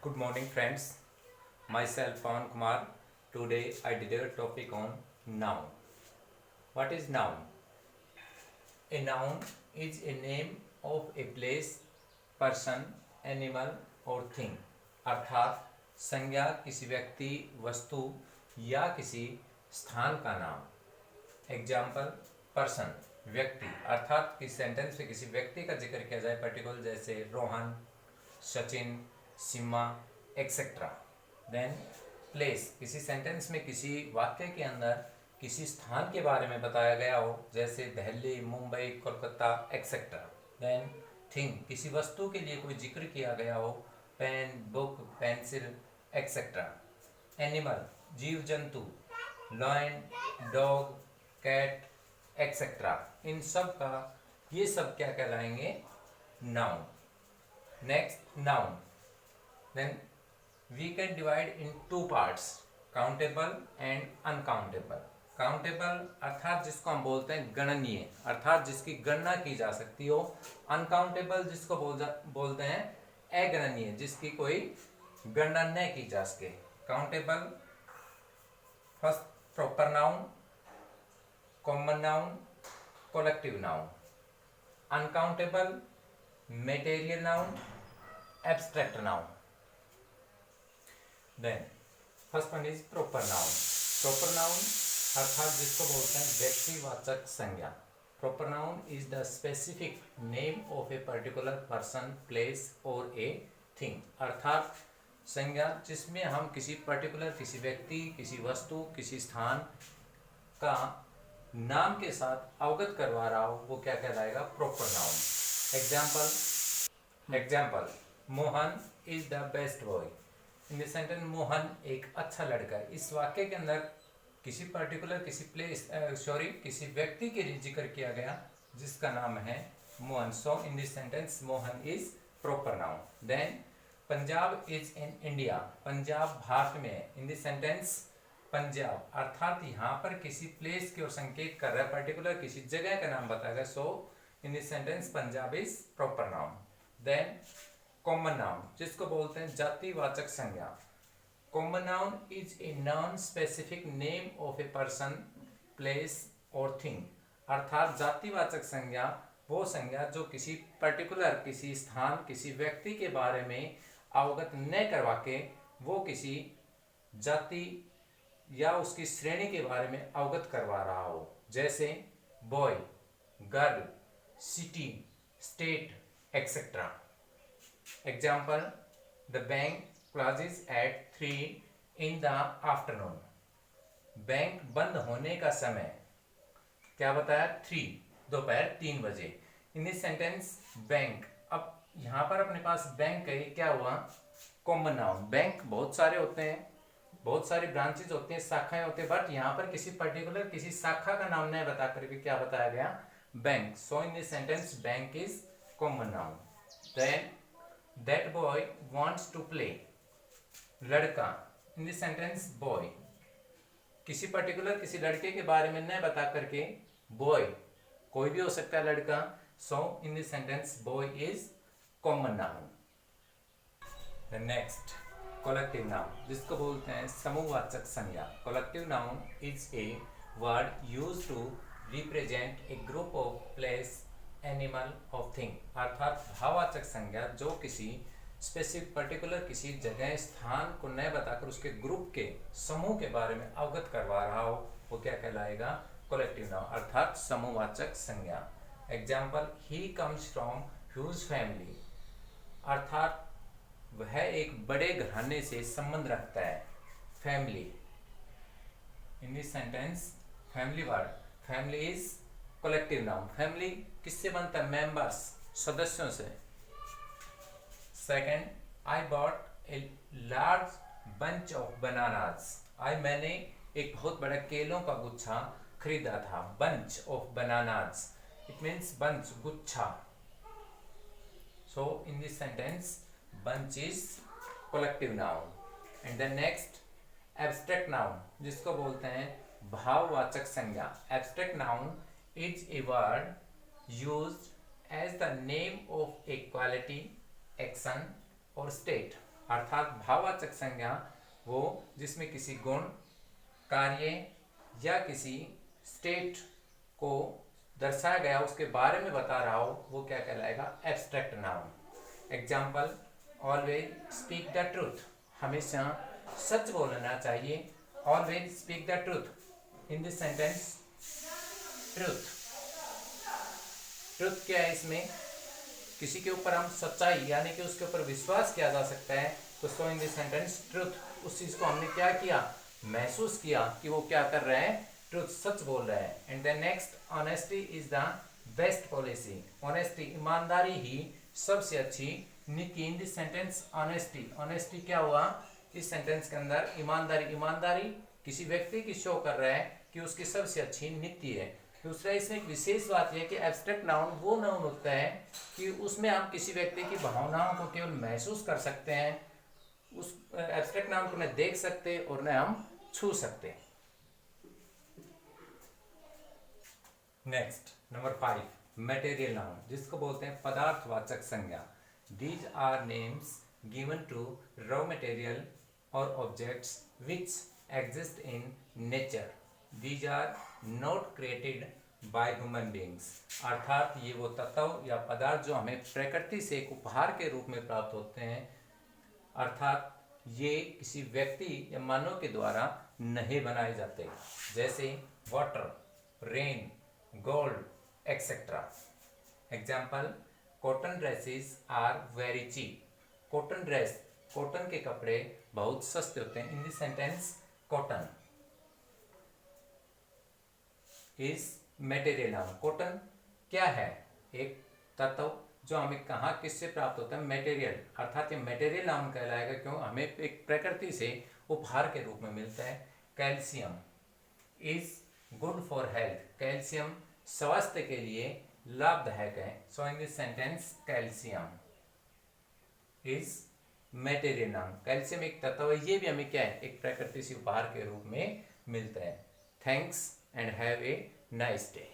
Good morning, friends. Myself Pawan Kumar. Today I did a topic on noun. What is noun? A noun is a name of a place, person, animal or thing. अर्थात संज्ञा किसी व्यक्ति, वस्तु या किसी स्थान का नाम। एग्जाम्पल पर्सन व्यक्ति, अर्थात किसी सेंटेंस में किसी व्यक्ति का जिक्र किया जाए पर्टिकुलर, जैसे रोहन, सचिन, सीमा एक्सेट्रा। देन प्लेस, किसी सेंटेंस में किसी वाक्य के अंदर किसी स्थान के बारे में बताया गया हो, जैसे Delhi, Mumbai, Kolkata etcetera. Then thing, किसी वस्तु के लिए कोई जिक्र किया गया हो, pen, book, pencil etcetera. Animal जीव जंतु, लॉयन, डॉग, कैट एक्सेट्रा। इन सब का ये सब क्या कहलाएंगे? Noun. Next noun, then we can divide in two parts, countable and uncountable. Countable अर्थात जिसको हम बोलते हैं गणनीय, अर्थात जिसकी गणना की जा सकती हो। अनकाउंटेबल जिसको बोलते हैं अगणनीय, जिसकी कोई गणना न की जा सके। Countable first proper noun, common noun, collective noun. Uncountable material noun, abstract noun. Then first one is proper noun. Proper noun अर्थात जिसको बोलते हैं व्यक्तिवाचक संज्ञा। Proper noun is the specific name of a particular person, place और a thing. अर्थात संज्ञा जिसमें हम किसी पर्टिकुलर, किसी व्यक्ति, किसी वस्तु, किसी स्थान का नाम के साथ अवगत करवा रहा हो, वो क्या कहलाएगा? Proper noun. Example Mohan is the best boy. In this sentence Mohan एक अच्छा लड़का है। इस वाक्य के अंदर किसी पर्टिकुलर, किसी प्लेस किसी व्यक्ति के लिए जिक्र किया गया जिसका नाम है Mohan. So in this sentence Mohan is proper noun. Then Punjab is in India. Punjab Bharat में है। इन दिस सेंटेंस पंजाब अर्थात यहाँ पर किसी प्लेस की ओर संकेत कर रहा है, पर्टिकुलर किसी जगह का नाम बताएगा। So in this sentence Punjab is proper noun. Then common noun जिसको बोलते हैं जातिवाचक संज्ञा। Common noun is a non specific name of a person, place और थिंग। अर्थात जातिवाचक संज्ञा वो संज्ञा जो किसी पर्टिकुलर, किसी स्थान, किसी व्यक्ति के बारे में अवगत न करवा के वो किसी जाति या उसकी श्रेणी के बारे में अवगत करवा रहा हो, जैसे boy, girl, city, state etcetera. Example, the bank closes at 3 in the afternoon. Bank बंद होने का समय क्या बताया? 3, दोपहर 3 बजे। इन दिस सेंटेंस बैंक, अब यहाँ पर अपने पास बैंक है, क्या हुआ? Common noun. बैंक बहुत सारे होते हैं, बहुत सारी ब्रांचेज होते हैं, शाखाएं होते हैं, बट यहाँ पर किसी पर्टिकुलर, किसी शाखा का नाम नहीं बता करके क्या बताया गया? Bank. So in this sentence bank is common noun. Then that boy wants to play, लड़का। इन दिस सेंटेंस बॉय, किसी पर्टिकुलर, किसी लड़के के बारे में न बता करके बॉय, कोई भी हो सकता है लड़का। So in this sentence boy is common noun. Next collective noun जिसको बोलते हैं समूहवाचक संज्ञा। Collective noun is a word used to represent a group of place, animal of thing. अर्थात भाववाचक संज्ञा जो किसी स्पेसिफिक पर्टिकुलर, किसी जगह, स्थान को न बताकर उसके ग्रुप के, समूह के बारे में अवगत करवा रहा हो, वो क्या कहलाएगा? कलेक्टिव नाउन अर्थात समूहवाचक संज्ञा। Example, he comes from huge family. अर्थात वह एक बड़े घराने से संबंध रखता है। Family, in this sentence family word, family is collective noun. फैमिली किससे बनता है? मेंबर्स, सदस्यों से। Second, I bought a large bunch of bananas. मैंने एक बहुत बड़ा केलों का गुच्छा खरीदा था। Bunch of bananas, it means bunch, गुच्छा। So in this sentence bunch is collective noun. And then next abstract noun जिसको बोलते हैं भाववाचक संज्ञा। Abstract noun is a word used as the name of a quality, action or state. अर्थात भाववाचक संज्ञा वो जिसमें किसी गुण, कार्य या किसी स्टेट को दर्शाया गया, उसके बारे में बता रहा हो, वो क्या कहलाएगा? Abstract noun. Example, always speak the truth, हमेशा सच बोलना चाहिए। Always speak the truth. In this sentence truth, truth क्या है? इसमें किसी के ऊपर हम सच्चाई यानी कि उसके ऊपर विश्वास किया जा सकता है, तो सो इन दिस सेंटेंस ट्रूथ, उस चीज को हमने क्या किया? महसूस किया कि वो क्या कर रहे हैं? ट्रूथ, सच बोल रहे हैं। And then next, honesty is the best policy. Honesty, ईमानदारी ही सबसे अच्छी नीति। In this sentence honesty, honesty क्या हुआ इस सेंटेंस के अंदर? ईमानदारी। ईमानदारी किसी व्यक्ति की शो कर रहा है कि उसकी सबसे अच्छी नीति है। दूसरा, इसमें एक विशेष बात यह है कि एब्स्ट्रैक्ट नाउन वो नाउन होता है कि उसमें हम किसी व्यक्ति की भावनाओं को केवल महसूस कर सकते हैं। उस एब्स्ट्रैक्ट नाउन को न देख सकते और न हम छू सकते। नेक्स्ट, नंबर 5, मटेरियल नाउन, जिसको बोलते हैं पदार्थवाचक संज्ञा। These are names given to raw material और objects which exist in nature. These are not created by human beings। अर्थात ये वो तत्व या पदार्थ जो हमें प्रकृति से एक उपहार के रूप में प्राप्त होते हैं, अर्थात ये किसी व्यक्ति या मानव के द्वारा नहीं बनाए जाते, जैसे water, rain, gold etcetera. Example, cotton dresses are very cheap. Cotton dress, cotton के कपड़े बहुत सस्ते होते हैं। In this sentence cotton is material noun. Cotton क्या है? एक तत्व जो हमें कहाँ किससे प्राप्त होता है? मटेरियल, अर्थात ये मटेरियल नाउन कहलाएगा। क्यों? हमें एक प्रकृति से उपहार के रूप में मिलता है। Calcium is good for health. Calcium स्वास्थ्य के लिए लाभदायक है। So in this sentence calcium is material noun. Calcium एक तत्व है, ये भी हमें क्या है? एक प्रकृति से उपहार के रूप में मिलता है। Thanks and have a nice day।